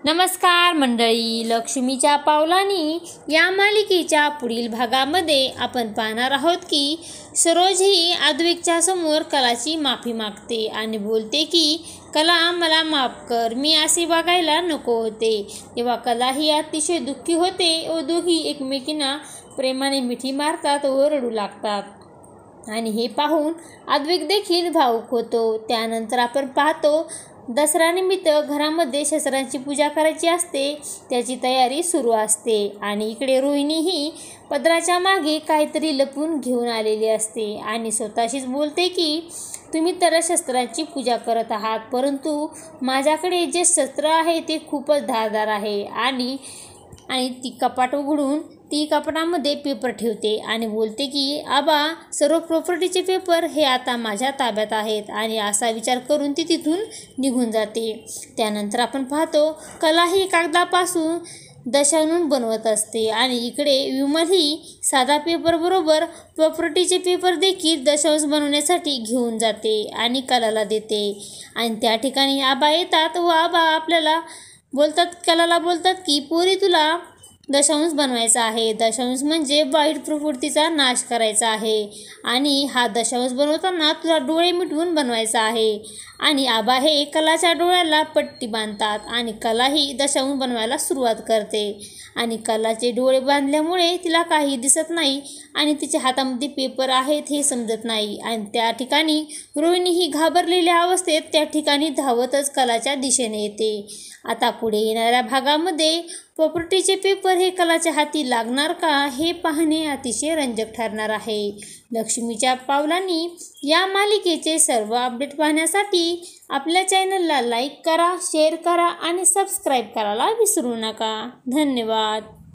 नमस्कार मंडळी, लक्ष्मीच्या पावलांनी या मालिकेच्या पुढील भागामध्ये आपण पाहणार आहोत की सरोज ही अद्वैतच्या समोर कलाची माफी मागते आणि बोलते की कला मला माफ कर, मी असे वागायला नको होते. तेव्हा कला ही अतिशय दुःखी होते व दोघी एकमेकींना प्रेमाने मिठी मारतात व रडू लागतात आणि हे पाहून अद्वैत देखील भावुक होतो. त्यानंतर आपण पाहतो दसऱ्यानिमित्त घरामध्ये शस्त्रांची पूजा करायची असते, त्याची तयारी सुरू असते आणि इकडे रोहिणी ही पदराच्या मागे काहीतरी लपून घेऊन आलेली असते आणि स्वतःशीच बोलते की तुम्ही तर शस्त्रांची पूजा करत आहात, परंतु माझ्याकडे जे शस्त्र आहे ते खूपच धारदार आहे. आणि ती कपाट उघडून ती कपाटामध्ये पेपर ठेवते आणि बोलते की आबा, सर्व प्रॉपर्टीचे पेपर हे आता माझ्या ताब्यात आहेत आणि असा विचार करून ती तिथून निघून जाते. त्यानंतर आपण पाहतो कला ही कागदापासून दशानून बनवत असते आणि इकडे विमल ही साधा पेपर बरोबर प्रॉपर्टीचे पेपर देखील दशांश बनवण्यासाठी घेऊन जाते आणि कलाला देते. आणि त्या ठिकाणी आबा येतात व आबा आपल्याला कलाला बोलतात की पोरी, तुला दशांश बनवायचा आहे. दशांश म्हणजे वाईट प्रवृत्तीचा नाश करायचा आहे आणि हा दशांश बनवताना तुला डोळे मिटवून बनवायचा आहे. आणि आबा हे कलाच्या डोळ्याला पट्टी बांधतात आणि कला ही दशांश बनवायला सुरुवात करते आणि कलाचे डोळे बांधल्यामुळे तिला काही दिसत नाही आणि तिच्या हातामध्ये पेपर आहेत हे समजत नाही. आणि त्या ठिकाणी रोहिणी ही घाबरलेल्या अवस्थेत त्या ठिकाणी धावतच कलाच्या दिशेने येते. आता पुढे येणाऱ्या भागामध्ये प्रॉपर्टीचे पेपर हे कलाच्या हाती लागणार का हे पाहणे अतिशय रंजक ठरणार आहे. लक्ष्मीच्या पावलांनी या मालिकेचे सर्व अपडेट पाहण्यासाठी आपल्या चॅनलला लाईक करा, शेअर करा आणि सबस्क्राईब करायला विसरू नका. धन्यवाद.